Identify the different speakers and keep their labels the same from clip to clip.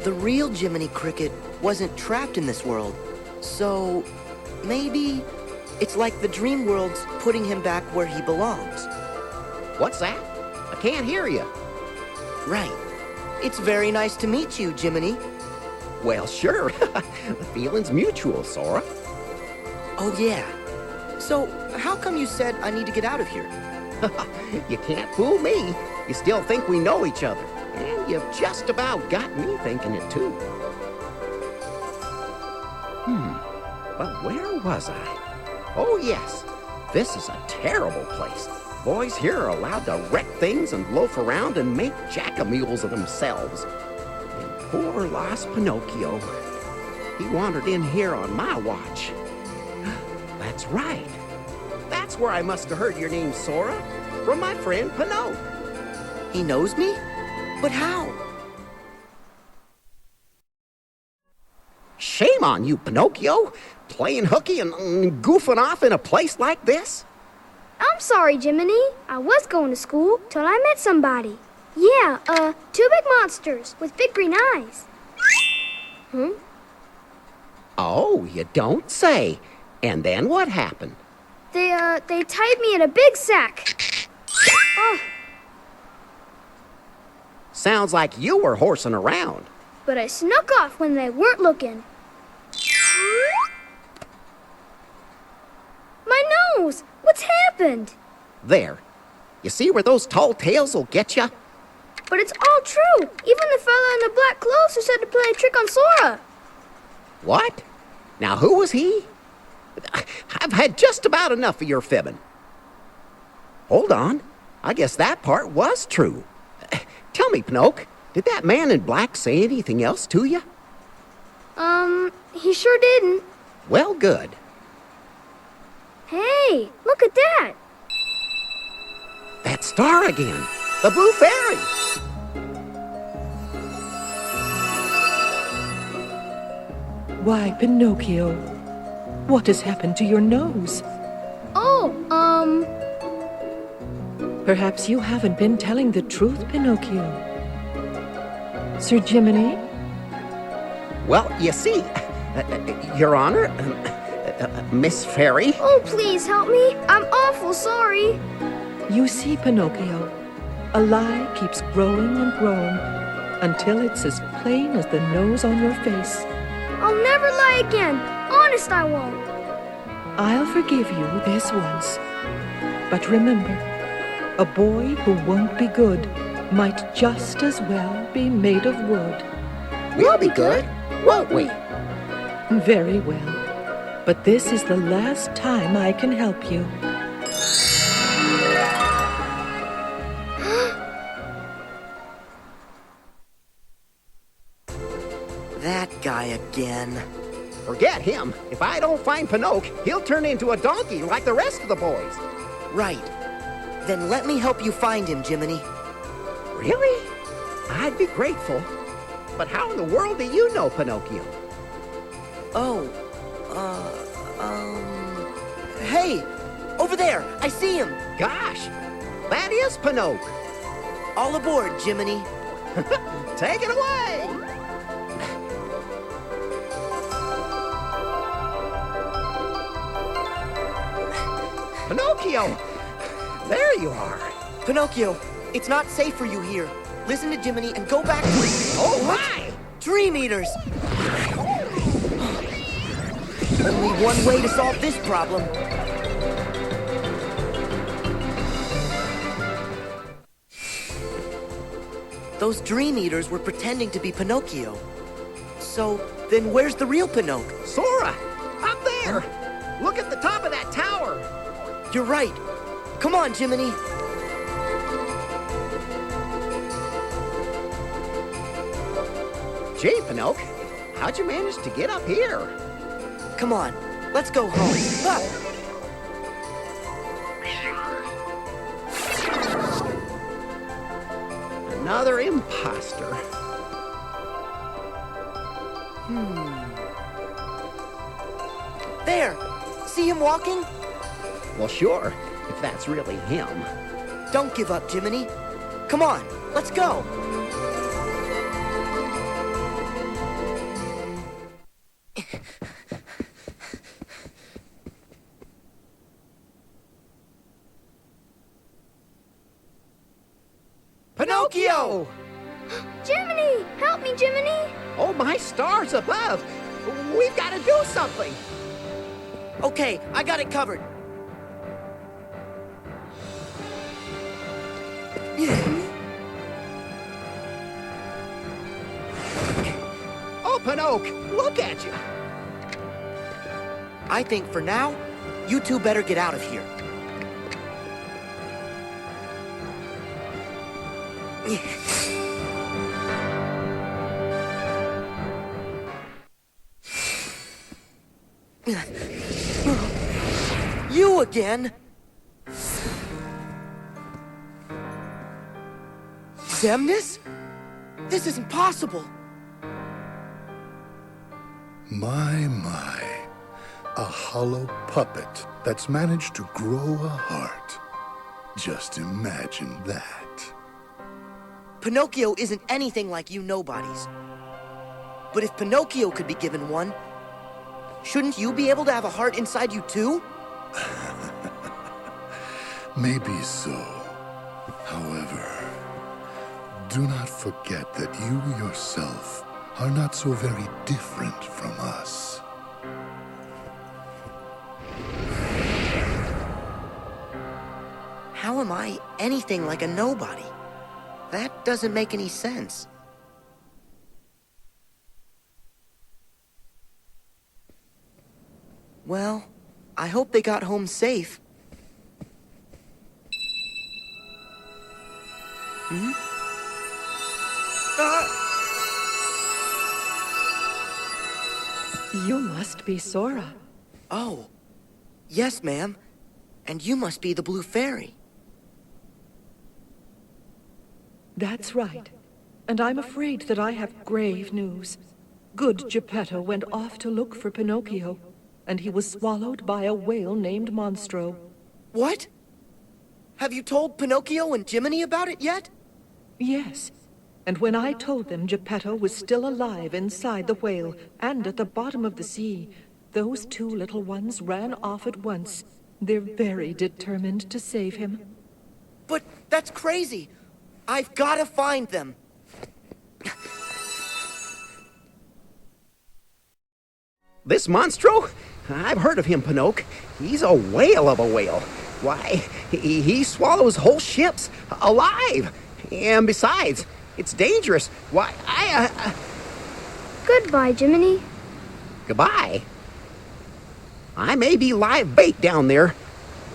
Speaker 1: the real Jiminy Cricket wasn't trapped in this world. So, maybe it's like the dream world's putting him back where he belongs.
Speaker 2: What's that? I can't hear you.
Speaker 1: Right. It's very nice to meet you, Jiminy.
Speaker 2: Well, sure. The feeling's mutual, Sora.
Speaker 1: Oh, yeah. So, how come you said I need to get out of here?
Speaker 2: You can't fool me. You still think we know each other. And you've just about got me thinking it, too. But where was I? Oh, yes. This is a terrible place. Boys here are allowed to wreck things and loaf around and make jackamules of themselves. And poor lost Pinocchio. He wandered in here on my watch. That's right. That's where I must have heard your name, Sora, from my friend Pinocchio.
Speaker 1: He knows me? But how?
Speaker 2: Shame on you, Pinocchio. Playing hooky and goofing off in a place like this?
Speaker 3: I'm sorry, Jiminy. I was going to school till I met somebody. Yeah, two big monsters with big green eyes.
Speaker 2: Oh, you don't say. And then what happened?
Speaker 3: They tied me in a big sack. Oh,
Speaker 2: Sounds like you were horsing around.
Speaker 3: but I snuck off when they weren't looking. My nose! What's happened?
Speaker 2: There. You see where those tall tales will get you?
Speaker 3: But it's all true. Even the fella in the black clothes who said to play a trick on Sora.
Speaker 2: What? Now who was he? I've had just about enough of your fibbing. Hold on. I guess that part was true. Tell me, Pinocchio, did that man in black say anything else to you?
Speaker 3: He sure didn't.
Speaker 2: Well, good.
Speaker 3: Hey, look at that.
Speaker 2: That star again. The Blue Fairy.
Speaker 4: Why, Pinocchio, what has happened to your nose?
Speaker 3: Oh,
Speaker 4: Perhaps you haven't been telling the truth, Pinocchio. Sir Jiminy?
Speaker 2: Well, you see, Your Honor, Miss Fairy.
Speaker 3: oh, please help me. I'm awful sorry.
Speaker 4: You see, Pinocchio, a lie keeps growing and growing until it's as plain as the nose on your face.
Speaker 3: I'll never lie again. Honest, I won't.
Speaker 4: I'll forgive you this once. But remember, a boy who won't be good might just as well be made of wood.
Speaker 2: We'll be good, won't we?
Speaker 4: Very well. But this is the last time I can help you.
Speaker 1: That guy again.
Speaker 2: Forget him. If I don't find Pinocchio, he'll turn into a donkey like the rest of the boys.
Speaker 1: Right. Then let me help you find him, Jiminy.
Speaker 2: Really? I'd be grateful. But how in the world do you know Pinocchio?
Speaker 1: Oh, hey! Over there! I see him!
Speaker 2: Gosh, that is Pinocchio.
Speaker 1: All aboard, Jiminy.
Speaker 2: Take it away! Pinocchio! There you are.
Speaker 1: Pinocchio, it's not safe for you here. Listen to Jiminy and go back to...
Speaker 2: Oh, my!
Speaker 1: Dream Eaters! Only one way to solve this problem. Those Dream Eaters were pretending to be Pinocchio. So, then where's the real Pinocchio?
Speaker 2: Sora! Up there! Look at the top of that tower!
Speaker 1: You're right. Come on, Jiminy.
Speaker 2: Gee, Pinocchio, how'd you manage to get up here?
Speaker 1: Come on, let's go home. Ah!
Speaker 2: Another imposter.
Speaker 1: There! See him walking?
Speaker 2: Well, sure, if that's really him.
Speaker 1: Don't give up, Jiminy. Come on, let's go.
Speaker 2: Pinocchio!
Speaker 3: Jiminy! Help me, Jiminy!
Speaker 2: Oh, my stars above! We've got to do something!
Speaker 1: Okay, I got it covered.
Speaker 2: Oh, Pinocchio, look at you!
Speaker 1: I think for now, you two better get out of here. You again? Demnus? This isn't possible.
Speaker 5: My. A hollow puppet that's managed to grow a heart. Just imagine that.
Speaker 1: Pinocchio isn't anything like you nobodies. But if Pinocchio could be given one, shouldn't you be able to have a heart inside you too?
Speaker 5: Maybe so. However, do not forget that you yourself are not so very different from us.
Speaker 1: How am I anything like a nobody? That doesn't make any sense. Well, I hope they got home safe.
Speaker 4: You must be Sora.
Speaker 1: Oh, yes, ma'am. And you must be the Blue Fairy.
Speaker 4: That's right. And I'm afraid that I have grave news. Good Geppetto went off to look for Pinocchio, and he was swallowed by a whale named Monstro.
Speaker 1: What? Have you told Pinocchio and Jiminy about it yet?
Speaker 4: Yes. And when I told them Geppetto was still alive inside the whale and at the bottom of the sea, those two little ones ran off at once. They're very determined to save him.
Speaker 1: But that's crazy. I've got to find them.
Speaker 2: This Monstro? I've heard of him, Pinocchio. He's a whale of a whale. Why, he swallows whole ships alive. And besides, it's dangerous. Why,
Speaker 3: Goodbye, Jiminy.
Speaker 2: Goodbye. I may be live bait down there,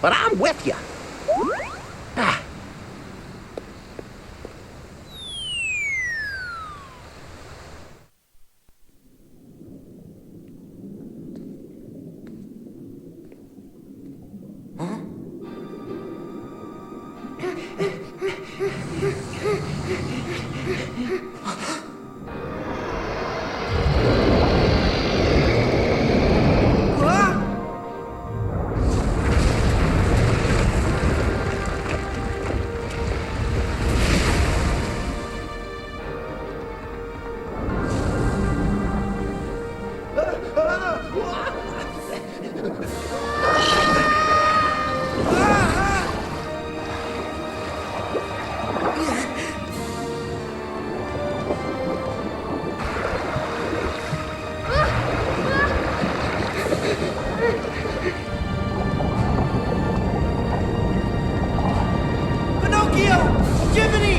Speaker 2: but I'm with you. Ah.
Speaker 1: Pinocchio! Jiminy!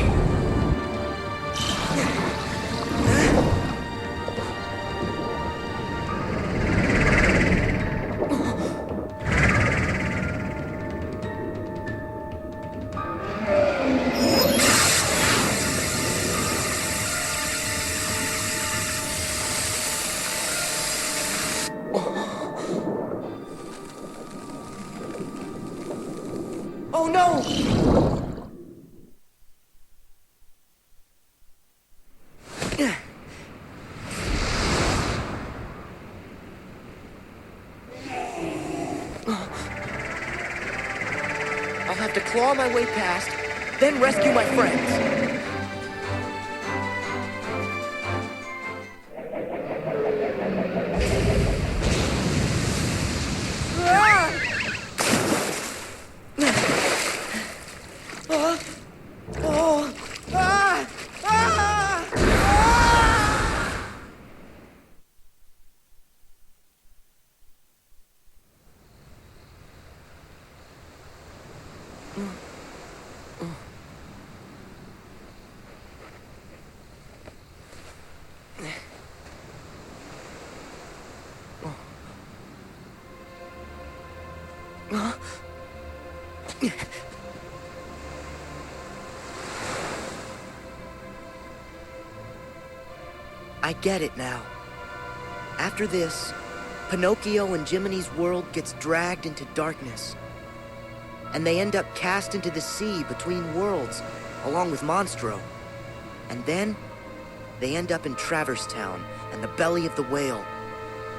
Speaker 1: Oh no! I'll have to claw my way past, then rescue my friends. I get it now. After this, Pinocchio and Jiminy's world gets dragged into darkness. And they end up cast into the sea between worlds, along with Monstro. And then, they end up in Traverse Town and the belly of the whale.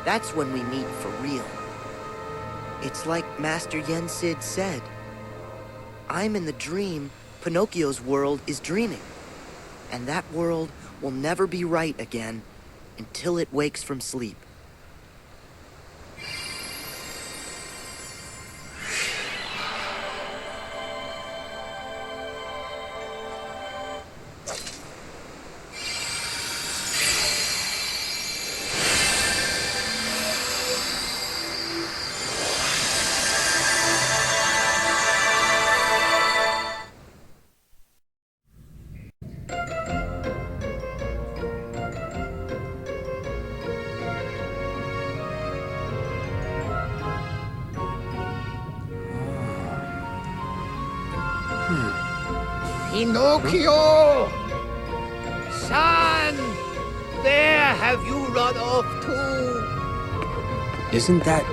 Speaker 1: That's when we meet for real. It's like Master Yen Sid said. I'm in the dream, Pinocchio's world is dreaming. And that world will never be right again until it wakes from sleep.
Speaker 2: Pinocchio! Son! Where have you run off to?
Speaker 6: Isn't that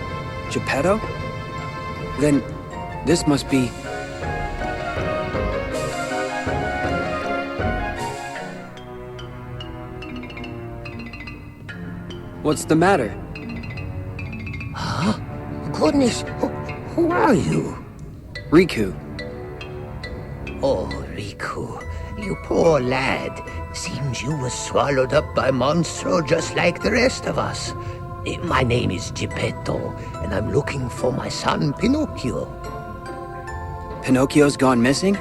Speaker 6: Geppetto? Then this must be... What's the matter?
Speaker 2: Huh? Goodness, who are you?
Speaker 6: Riku.
Speaker 7: Oh, Riku, you poor lad. Seems you were swallowed up by Monstro just like the rest of us. My name is Geppetto, and I'm looking for my son Pinocchio.
Speaker 6: Pinocchio's gone missing?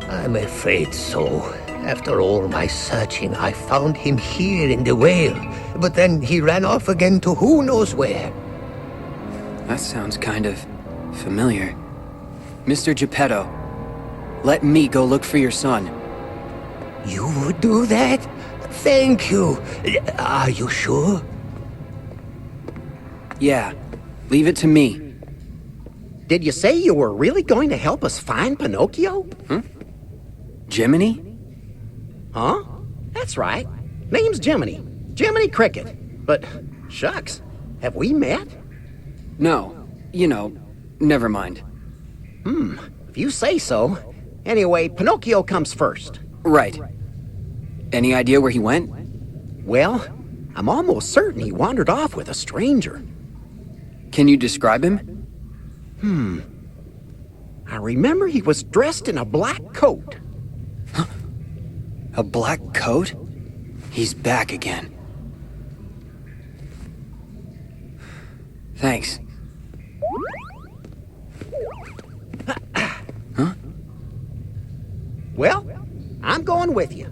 Speaker 7: I'm afraid so. After all my searching, I found him here in the whale, but then he ran off again to who knows where.
Speaker 6: That sounds kind of familiar. Mr. Geppetto, let me go look for your son.
Speaker 7: You would do that? Thank you. Are you sure?
Speaker 6: Yeah, leave it to me.
Speaker 2: Did you say you were really going to help us find Pinocchio?
Speaker 6: Jiminy?
Speaker 2: Huh? That's right. Name's Jiminy. Jiminy Cricket. But, shucks, have we met?
Speaker 6: No, never mind.
Speaker 2: If you say so. Anyway, Pinocchio comes first.
Speaker 6: Right. Any idea where he went?
Speaker 2: Well, I'm almost certain he wandered off with a stranger.
Speaker 6: Can you describe him?
Speaker 2: I remember he was dressed in a black coat.
Speaker 6: A black coat? He's back again. Thanks. Huh?
Speaker 2: Well, I'm going with you.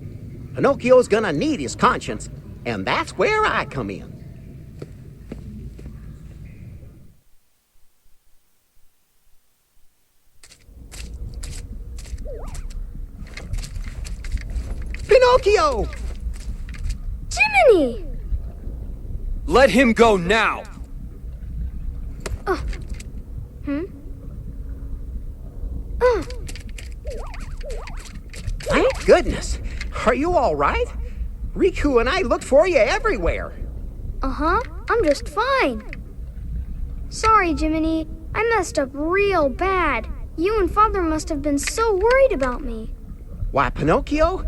Speaker 2: Pinocchio's gonna need his conscience, and that's where I come in. Pinocchio!
Speaker 3: Jiminy!
Speaker 6: Let him go now!
Speaker 2: Thank goodness. Are you all right? Riku and I looked for you everywhere.
Speaker 3: Uh-huh, I'm just fine. Sorry, Jiminy. I messed up real bad. You and Father must have been so worried about me.
Speaker 2: Why, Pinocchio?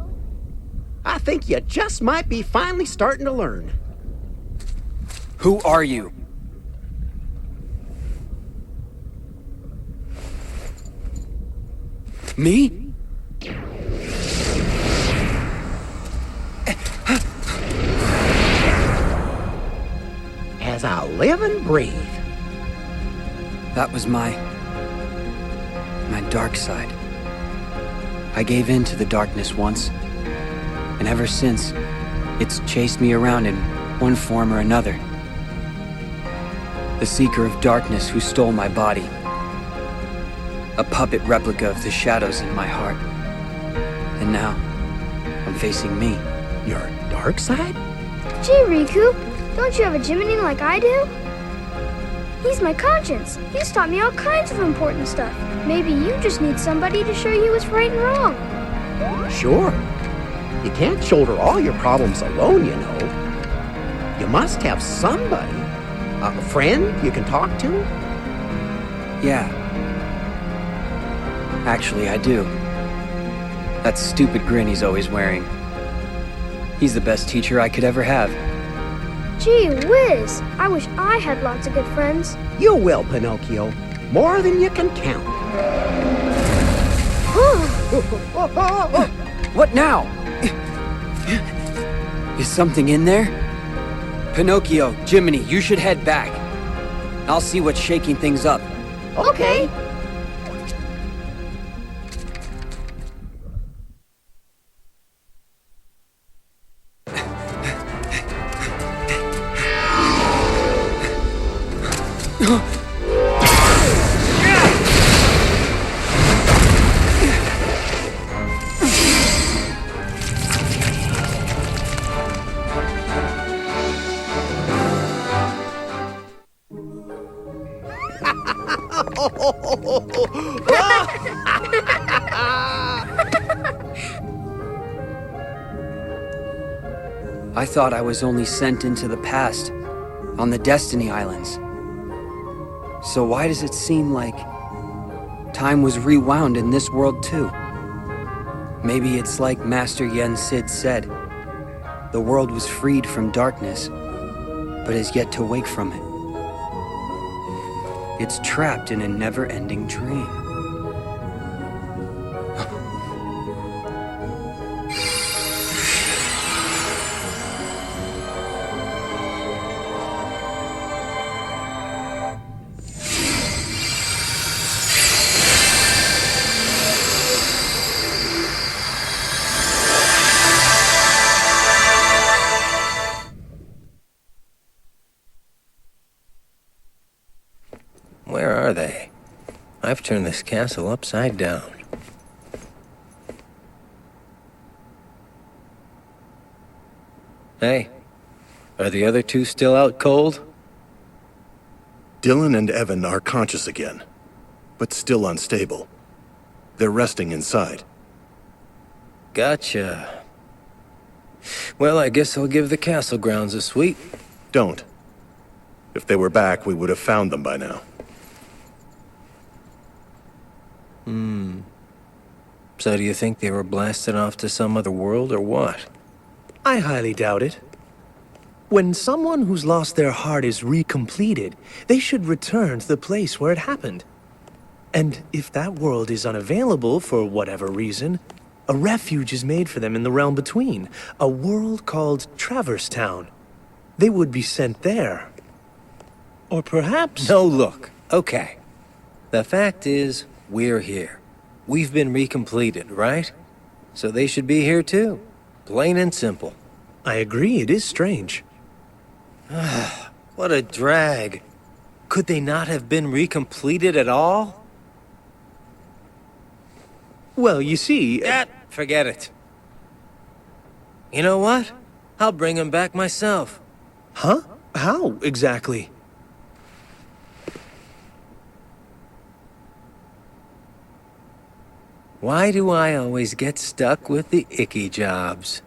Speaker 2: I think you just might be finally starting to learn.
Speaker 6: Who are you? Me?
Speaker 2: As I live and breathe.
Speaker 6: That was my dark side. I gave in to the darkness once, and ever since, it's chased me around in one form or another. The Seeker of Darkness who stole my body. A puppet replica of the shadows in my heart. And now, I'm facing me.
Speaker 2: Your dark side?
Speaker 3: Gee, Riku, don't you have a Jiminy like I do? He's my conscience. He's taught me all kinds of important stuff. Maybe you just need somebody to show you what's right and wrong.
Speaker 2: Sure. You can't shoulder all your problems alone, you know. You must have somebody. A friend you can talk to?
Speaker 6: Yeah. Actually, I do. That stupid grin he's always wearing. He's the best teacher I could ever have.
Speaker 3: Gee whiz! I wish I had lots of good friends.
Speaker 2: You will, Pinocchio. More than you can count.
Speaker 6: What now? Is something in there? Pinocchio, Jiminy, you should head back. I'll see what's shaking things up.
Speaker 3: Okay.
Speaker 6: I thought I was only sent into the past, on the Destiny Islands. So why does it seem like time was rewound in this world too? Maybe it's like Master Yen Sid said. The world was freed from darkness, but is yet to wake from it. It's trapped in a never-ending dream.
Speaker 7: Where are they? I've turned this castle upside down. Hey, are the other two still out cold?
Speaker 5: Dylan and Evan are conscious again, but still unstable. They're resting inside.
Speaker 7: Gotcha. Well, I guess I'll give the castle grounds a sweep.
Speaker 5: Don't. If they were back, we would have found them by now.
Speaker 7: So do you think they were blasted off to some other world, or what?
Speaker 8: I highly doubt it. When someone who's lost their heart is recompleted, they should return to the place where it happened. And if that world is unavailable for whatever reason, a refuge is made for them in the realm between, a world called Traverse Town. They would be sent there. Or perhaps...
Speaker 7: No, look. Okay. The fact is, we're here. We've been recompleted, right? So they should be here too. Plain and simple.
Speaker 8: I agree, it is strange.
Speaker 7: What a drag. Could they not have been recompleted at all?
Speaker 8: Well, you see...
Speaker 7: Forget it. You know what? I'll bring them back myself.
Speaker 8: Huh? How, exactly?
Speaker 7: Why do I always get stuck with the icky jobs?